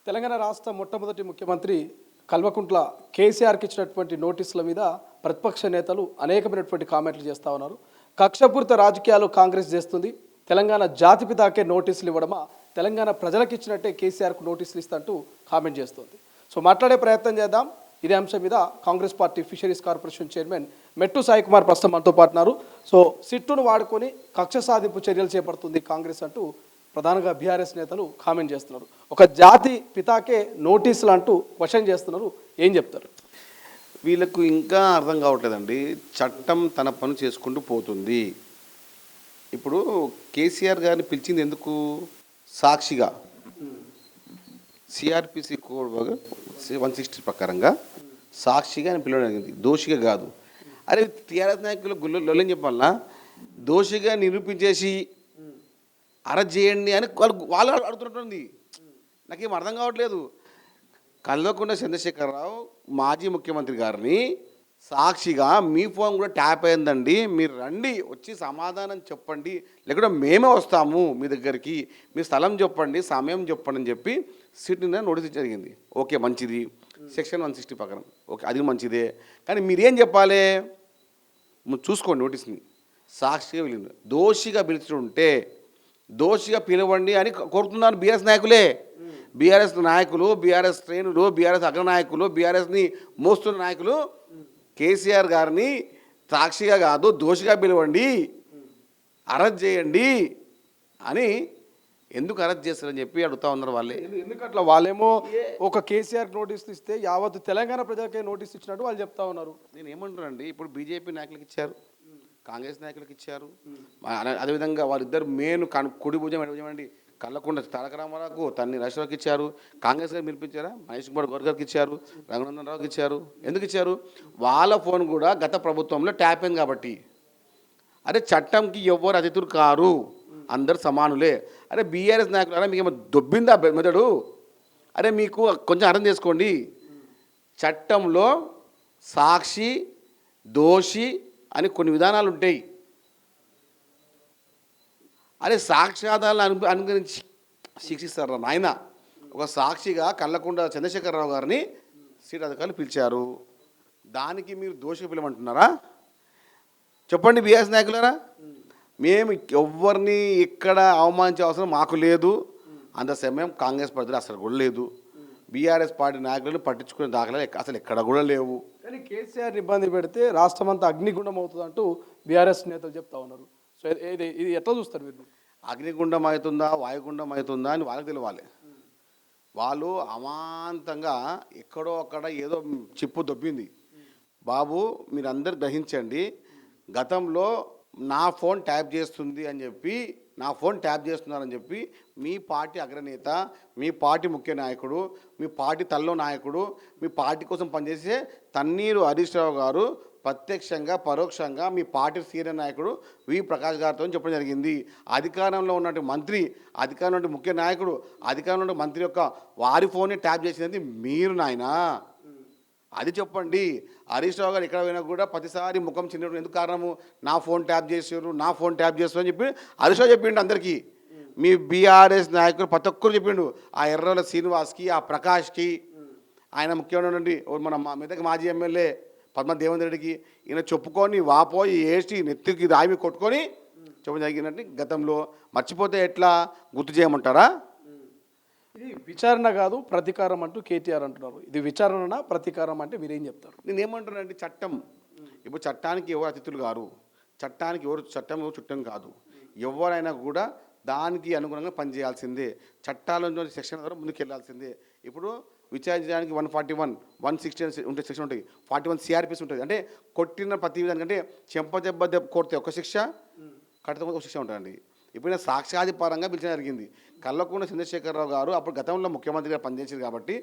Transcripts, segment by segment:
తెలంగాణ రాష్ట్ర మొట్టమొదటి ముఖ్యమంత్రి కల్వకుంట్ల కేసీఆర్కి ఇచ్చినటువంటి నోటీసుల మీద ప్రతిపక్ష నేతలు అనేకమైనటువంటి కామెంట్లు చేస్తూ ఉన్నారు. కక్షపూరిత రాజకీయాలు కాంగ్రెస్ చేస్తుంది, తెలంగాణ జాతిపితాకే నోటీసులు ఇవ్వడమా, తెలంగాణ ప్రజలకు ఇచ్చినట్టే కేసీఆర్కు నోటీసులు ఇస్తంటూ కామెంట్ చేస్తుంది. సో మాట్లాడే ప్రయత్నం చేద్దాం. ఇదే అంశం మీద Congress party fisheries corporation chairman మెట్టు సాయి కుమార్ ప్రస్తుతం మనతో పాటున్నారు. సో సిట్టును వాడుకొని కక్ష సాధింపు చర్యలు చేపడుతుంది కాంగ్రెస్ అంటూ ప్రధానంగా బీఆర్ఎస్ నేతలు కామెంట్ చేస్తున్నారు. ఒక జాతి పితాకే నోటీసులు అంటూ క్వశ్చన్ చేస్తున్నారు. ఏం చెప్తారు? వీళ్ళకు ఇంకా అర్థం కావట్లేదండి. చట్టం తన పని చేసుకుంటూ పోతుంది. ఇప్పుడు కేసీఆర్ గారిని పిలిచింది ఎందుకు? సాక్షిగా సిఆర్పిసి కోడ్ 160 ప్రకారంగా సాక్షిగా ఆయన పిలవడం జరిగింది, దోషిగా కాదు. అరే టీఆర్ఎస్ నాయకులు గుళ్ళని చెప్పాలన్నా దోషిగా నిరూపించేసి అరెస్ట్ చేయండి అని వాళ్ళు అడుగుతున్నట్టుంది. నాకేం అర్థం కావట్లేదు. కల్వకుంట్ల చంద్రశేఖరరావు మాజీ ముఖ్యమంత్రి గారిని సాక్షిగా మీ ఫోన్ కూడా ట్యాప్ అయిందండి, మీరు రండి వచ్చి సమాధానం చెప్పండి, లేకుంటే మేమే వస్తాము మీ దగ్గరికి, మీ స్థలం చెప్పండి, సమయం చెప్పండి అని చెప్పి సిట్ నోటీస్ జరిగింది. ఓకే, మంచిది. సెక్షన్ 160 ప్రకారం ఓకే, అది మంచిదే. కానీ మీరేం చెప్పాలి? చూసుకోండి నోటీస్ని. సాక్షిగా పిలిచింది, దోషిగా పిలుచుంటే దోషిగా పిలవండి అని కోరుతున్నారు బీఆర్ఎస్ నాయకులే. బీఆర్ఎస్ నాయకులు, బీఆర్ఎస్ శ్రేణులు, బీఆర్ఎస్ అగ్రనాయకులు, బీఆర్ఎస్ని మోస్తున్న నాయకులు కేసీఆర్ గారిని సాక్షిగా కాదు దోషిగా పిలవండి, అరెస్ట్ చేయండి అని ఎందుకు అరెస్ట్ చేస్తారని చెప్పి అడుగుతా ఉన్నారు వాళ్ళే. ఎందుకట్లా వాళ్ళేమో ఒక కేసీఆర్ నోటీస్ ఇస్తే యావత్ తెలంగాణ ప్రజలకే నోటీస్ ఇచ్చినట్టు వాళ్ళు చెప్తా ఉన్నారు. నేను ఏమంటున్నానండి, ఇప్పుడు బీజేపీ నాయకులకు ఇచ్చారు, కాంగ్రెస్ నాయకులకు ఇచ్చారు, అదేవిధంగా వాళ్ళిద్దరు మెయిన్ కుడి భుజం ఎడభుజం అండి. కల్వకుంట్ల తారక రామారావుకు తన్ని రాష్ట్రానికి ఇచ్చారు, కాంగ్రెస్ గారు పిలిపించారా, మహేష్ కుమార్ గౌడ్ గారికి ఇచ్చారు, రఘునందన్ రావుకి ఇచ్చారు. ఎందుకు ఇచ్చారు? వాళ్ళ ఫోన్ కూడా గత ప్రభుత్వంలో ట్యాప్ అయింది కాబట్టి. అరే చట్టంకి ఎవ్వరు అతిథులు కారు, అందరు సమానులే. అరే బీఆర్ఎస్ నాయకులు అరే మీకు ఏమో దొబ్బిందా మెదడు? అరే మీకు కొంచెం అర్థం చేసుకోండి. చట్టంలో సాక్షి, దోషి అని కొన్ని విధానాలు ఉంటాయి. అరే సాక్ష్యాధారాలను అనుగురించి శిక్షిస్తారు నాయన. ఒక సాక్షిగా కల్వకుంట్ల చంద్రశేఖరరావు గారిని సీట్ అధికారులు పిలిచారు, దానికి మీరు దోషిగా పిలవమంటున్నారా? చెప్పండి బీఆర్ఎస్ నాయకులారా. మేము ఎవరిని ఇక్కడ అవమానించే అవసరం మాకు లేదు, అంత సమయం కాంగ్రెస్ పార్టీలో అసలు కూడా లేదు. బీఆర్ఎస్ పార్టీ నాయకులను పట్టించుకునే దాఖలాలు అసలు ఎక్కడ కూడా లేవు. కానీ కేసీఆర్ ఇబ్బంది పెడితే రాష్ట్రం అంతా అగ్నిగుండం అవుతుంది అంటూ బీఆర్ఎస్ నేతలు చెప్తా ఉన్నారు. సో ఇది ఎట్లా చూస్తారు మీరు? అగ్నిగుండం అవుతుందా వాయుగుండం అవుతుందా అని వాళ్ళకి తెలియాలి. వాళ్ళు అమాంతంగా ఎక్కడో అక్కడ ఏదో చిప్పు దొబ్బింది. బాబు మీరందరూ గ్రహించండి, గతంలో నా ఫోన్ ట్యాప్ చేస్తుంది అని చెప్పి, నా ఫోన్ ట్యాప్ చేస్తున్నారని చెప్పి మీ పార్టీ అగ్రనేత, మీ పార్టీ ముఖ్య నాయకుడు, మీ పార్టీ తల్లో నాయకుడు, మీ పార్టీ కోసం పనిచేసే తన్నీరు హరీష్ రావు గారు ప్రత్యక్షంగా పరోక్షంగా మీ పార్టీ సీనియర్ నాయకుడు వి ప్రకాష్ గారితో చెప్పడం జరిగింది. అధికారంలో ఉన్నటువంటి మంత్రి, అధికారంలో ఉన్న ముఖ్య నాయకుడు, అధికారంలో ఉన్న మంత్రి యొక్క వారి ఫోన్ని ట్యాప్ చేసినది మీరు నాయనా, అది చెప్పండి. హరీష్ రావు గారు ఎక్కడ పోయినా కూడా ప్రతిసారి ముఖం చిన్నప్పుడు ఎందుకు కారణము? నా ఫోన్ ట్యాప్ చేసారు, నా ఫోన్ ట్యాప్ చేస్తారు అని చెప్పి హరీష్ రావు చెప్పిండు అందరికీ. మీ బీఆర్ఎస్ నాయకులు ప్రతి ఒక్కరు చెప్పిండు, ఆ ఎర్రల శ్రీనివాస్కి, ఆ ప్రకాష్కి, ఆయన ముఖ్యమైనటువంటి మన మెదక్ మాజీ ఎమ్మెల్యే పద్మ దేవేంద్ర రెడ్డికి ఈయన చెప్పుకొని వాపోయి ఏసి నెత్తికి రాయి కొట్టుకొని చెప్పడం జరిగినట్టు గతంలో. మర్చిపోతే ఎట్లా? గుర్తు చేయమంటారా? ఇది విచారణ కాదు ప్రతీకారం అంటూ కేటీఆర్ అంటున్నారు. ఇది విచారణ ప్రతీకారం అంటే మీరేం చెప్తారు? నేను ఏమంటున్నానండి, చట్టం ఇప్పుడు చట్టానికి ఎవరు అతిథులు కారు, చట్టానికి చట్టం ఎవరు చుట్టం కాదు. ఎవరైనా కూడా దానికి అనుగుణంగా పనిచేయాల్సిందే, చట్టాల సెక్షన్ ద్వారా ముందుకు వెళ్ళాల్సిందే. ఇప్పుడు విచారించడానికి 141, 160 ఉంటే సెక్షన్ ఉంటాయి, 41 సిఆర్పిసి ఉంటుంది. అంటే కొట్టిన ప్రతి విధానికంటే చెంప కొడితే ఒక శిక్ష, కడితే ఒక శిక్ష ఉంటుందండి. ఇప్పుడు సాక్ష్యాధిపరంగా పిలిచడం జరిగింది. కల్వకుంట్ల చంద్రశేఖరరావు గారు అప్పుడు గతంలో ముఖ్యమంత్రిగా పనిచేసారు కాబట్టి,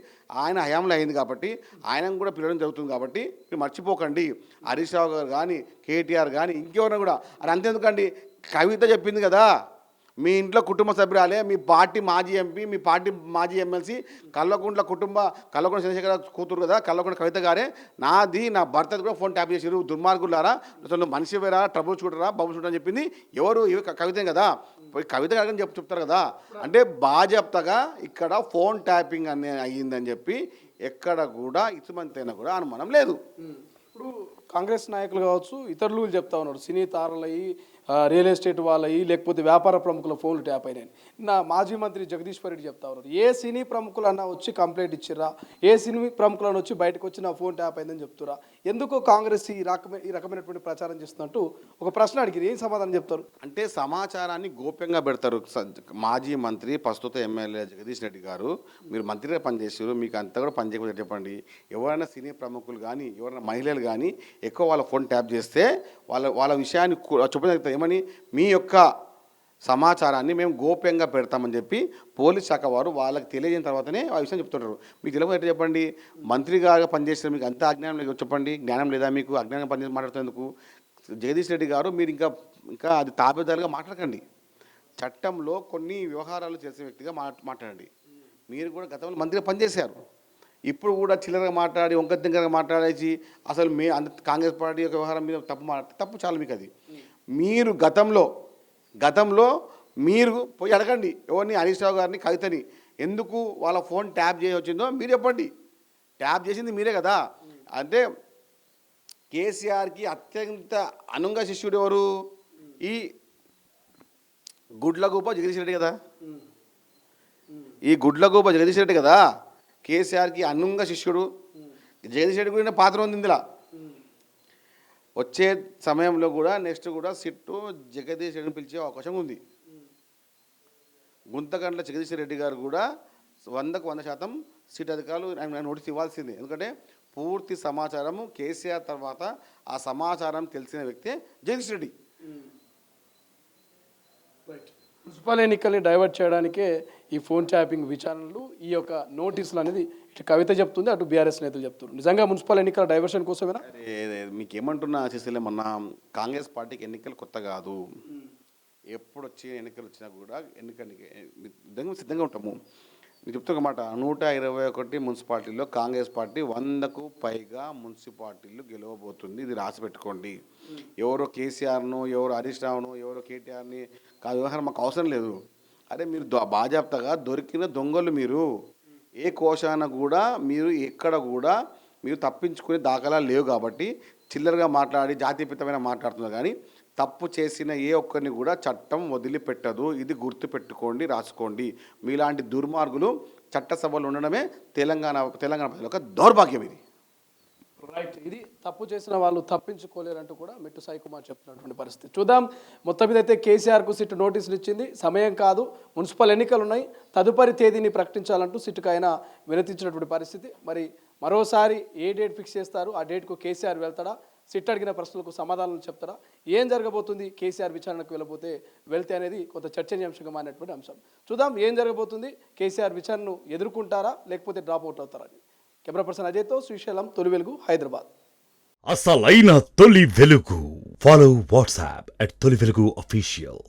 ఆయన హయాంలో అయింది కాబట్టి ఆయనను కూడా పిలవడం జరుగుతుంది. కాబట్టి మీరు మర్చిపోకండి, హరీష్ రావు గారు కానీ, కేటీఆర్ కానీ, ఇంకెవరైనా కూడా. అది అంతేందుకండి, కవిత చెప్పింది కదా, మీ ఇంట్లో కుటుంబ సభ్యురాలే, మీ పార్టీ మాజీ ఎంపీ, మీ పార్టీ మాజీ ఎమ్మెల్సీ, కల్వకుంట్ల చంద్రశేఖర కూతురు కదా, కల్వకుంట్ల కవిత గారే నా భర్త కూడా ఫోన్ ట్యాప్ చేసారు, దుర్మార్గులారా, అసలు మనిషి వేరా, ట్రబుల్ షూటరా, బబుల్ షూటర్ అని చెప్పింది ఎవరు? కవితే కదా. కవిత గారు చెప్తారు కదా. అంటే బాధ్యతగా ఇక్కడ ఫోన్ ట్యాపింగ్ అనే అయ్యిందని చెప్పి ఎక్కడ కూడా ఇసుమంతైనా కూడా అనుమానం లేదు. ఇప్పుడు కాంగ్రెస్ నాయకులు కావచ్చు, ఇతరులు చెప్తా ఉన్నారు, సినీ తారలయ్యి, రియల్ ఎస్టేట్ వాళ్ళయి, లేకపోతే వ్యాపార ప్రముఖుల ఫోన్లు ట్యాప్ అయినాయి. నా మాజీ మంత్రి జగదీశ్వర్ రెడ్డి చెప్తా ఉన్నారు, ఏ సినీ ప్రముఖులన్నా వచ్చి కంప్లైంట్ ఇచ్చిర్రా, ఏ సినీ ప్రముఖులను వచ్చి బయటకు వచ్చి నా ఫోన్ ట్యాప్ అయిందని చెప్తురా, ఎందుకు కాంగ్రెస్ ఈ రకమైనటువంటి ప్రచారం చేస్తున్నట్టు ఒక ప్రశ్న అడిగి ఏం సమాధానం చెప్తారు? అంటే సమాచారాన్ని గోప్యంగా పెడతారు. మాజీ మంత్రి, ప్రస్తుత ఎమ్మెల్యే జగదీష్ రెడ్డి గారు, మీరు మంత్రిగా పనిచేసారు, మీకు అంతా కూడా పనిచేయకపోతే చెప్పండి. ఎవరైనా సినీ ప్రముఖులు కానీ, ఎవరైనా మహిళలు కానీ ఎక్కువ వాళ్ళ ఫోన్ ట్యాప్ చేస్తే వాళ్ళ విషయాన్ని చెప్పడం ఏమని, మీ యొక్క సమాచారాన్ని మేము గోప్యంగా పెడతామని చెప్పి పోలీస్ శాఖ వారు వాళ్ళకి తెలియజేసిన తర్వాతనే ఆ విషయం చెప్తుంటారు. మీకు తెలియదు ఎట్లా చెప్పండి? మంత్రిగా పనిచేసిన మీకు అంత అజ్ఞానం లేదు చెప్పండి. జ్ఞానం లేదా మీకు? అజ్ఞానంగా పనిచేసి మాట్లాడుతున్నందుకు జగదీష్ రెడ్డి గారు మీరు ఇంకా అది తాపేదారుగా మాట్లాడకండి. చట్టంలో కొన్ని వ్యవహారాలు చేసే వ్యక్తిగా మాట్లాడండి. మీరు కూడా గతంలో మంత్రిగా పనిచేశారు. ఇప్పుడు కూడా చిల్లరగా మాట్లాడి వంకతింకరగా మాట్లాడేసి అసలు కాంగ్రెస్ పార్టీ యొక్క వ్యవహారం మీద తప్పు చాలా మీకు. అది మీరు గతంలో మీరు పోయి అడగండి ఎవరిని, హరీష్ రావు గారిని, కవితని, ఎందుకు వాళ్ళ ఫోన్ ట్యాప్ చేసి వచ్చిందో మీరు చెప్పండి. ట్యాప్ చేసింది మీరే కదా. అంటే కేసీఆర్కి అత్యంత అనుంగ శిష్యుడు ఎవరు? ఈ గుడ్లగూప జగదీష్ రెడ్డి కదా. ఈ గుడ్లగూప జగదీష్ రెడ్డి కదా కేసీఆర్కి అనుంగ శిష్యుడు. జగదీష్ రెడ్డి కూడా పాత్ర ఉంది ఇందులో. వచ్చే సమయంలో కూడా నెక్స్ట్ కూడా సిట్టు జగదీష్ రెడ్డిని పిలిచే అవకాశం ఉంది. గుంతకండ్ల జగదీష్ రెడ్డి గారు కూడా 100% సీట్ అధికారులు ఆయన నోటీస్ ఇవ్వాల్సిందే. ఎందుకంటే పూర్తి సమాచారము కేసీఆర్ తర్వాత ఆ సమాచారం తెలిసిన వ్యక్తే జగదీష్ రెడ్డి. మున్సిపల్ ఎన్నికల్ని డైవర్ట్ చేయడానికే ఈ ఫోన్ ట్యాపింగ్ విచారణలు, ఈ యొక్క నోటీసులు అనేది ఇటు కవిత చెప్తుంది, అటు బీఆర్ఎస్ నేతలు చెప్తున్నారు. నిజంగా మున్సిపల్ ఎన్నికల డైవర్షన్ కోసమేనా? మీకు ఏమంటున్నా చేసేలే, మొన్న కాంగ్రెస్ పార్టీకి ఎన్నికలు కొత్త కాదు. ఎప్పుడు వచ్చి ఎన్నికలు వచ్చినా కూడా సిద్ధంగా ఉంటాము. మీరు చెప్తున్న మాట, 121 మున్సిపాలిటీల్లో కాంగ్రెస్ పార్టీ 100కు పైగా మున్సిపాలిటీలు గెలవబోతుంది. ఇది రాసి పెట్టుకోండి. ఎవరో కేసీఆర్ను, ఎవరో హరీష్ రావును, ఎవరో కేటీఆర్ని కాదు వ్యవహారం మాకు అవసరం లేదు. అరే మీరు బాజాప్తగా దొరికిన దొంగలు మీరు. ఏ కోశాన కూడా మీరు ఎక్కడ కూడా మీరు తప్పించుకునే దాఖలాలు లేవు. కాబట్టి చిల్లరగా మాట్లాడి జాతీయపితమైన మాట్లాడుతున్నారు. కానీ తప్పు చేసిన ఏ ఒక్కరిని కూడా చట్టం వదిలిపెట్టదు. ఇది గుర్తుపెట్టుకోండి, రాసుకోండి. మీలాంటి దుర్మార్గులు చట్టసభలో ఉండడమే తెలంగాణ ప్రజల యొక్క దౌర్భాగ్యం. ఇది రైట్. ఇది తప్పు చేసిన వాళ్ళు తప్పించుకోలేరంటూ కూడా మెట్టు సాయి కుమార్ చెప్తున్నటువంటి పరిస్థితి. చూద్దాం. మొత్తం మీద అయితే కేసీఆర్కు సిట్టు నోటీసులు ఇచ్చింది. సమయం కాదు, మున్సిపల్ ఎన్నికలు ఉన్నాయి, తదుపరి తేదీని ప్రకటించాలంటూ సిట్టుకు ఆయన వినతించినటువంటి పరిస్థితి. మరి మరోసారి ఏ డేట్ ఫిక్స్ చేస్తారు, ఆ డేట్కు కేసీఆర్ వెళ్తాడా, సిట్ అడిగిన ప్రశ్నలకు సమాధానాలు చెప్తారా, ఏం జరగబోతుంది, కేసీఆర్ విచారణకు వెళ్తే అనేది కొంత చర్చనీయాంశంగా మారినటువంటి అంశం. చూద్దాం ఏం జరగబోతుంది. కేసీఆర్ విచారణను ఎదుర్కొంటారా లేకపోతే డ్రాప్ అవుట్ అవుతారా? కెమెరా పర్సన్ అజయ్తో శ్రీశైలం, తొలి వెలుగు, హైదరాబాద్. అసలైన తొలి వెలుగు. ఫాలో వాట్సాప్ @తొలి వెలుగు official.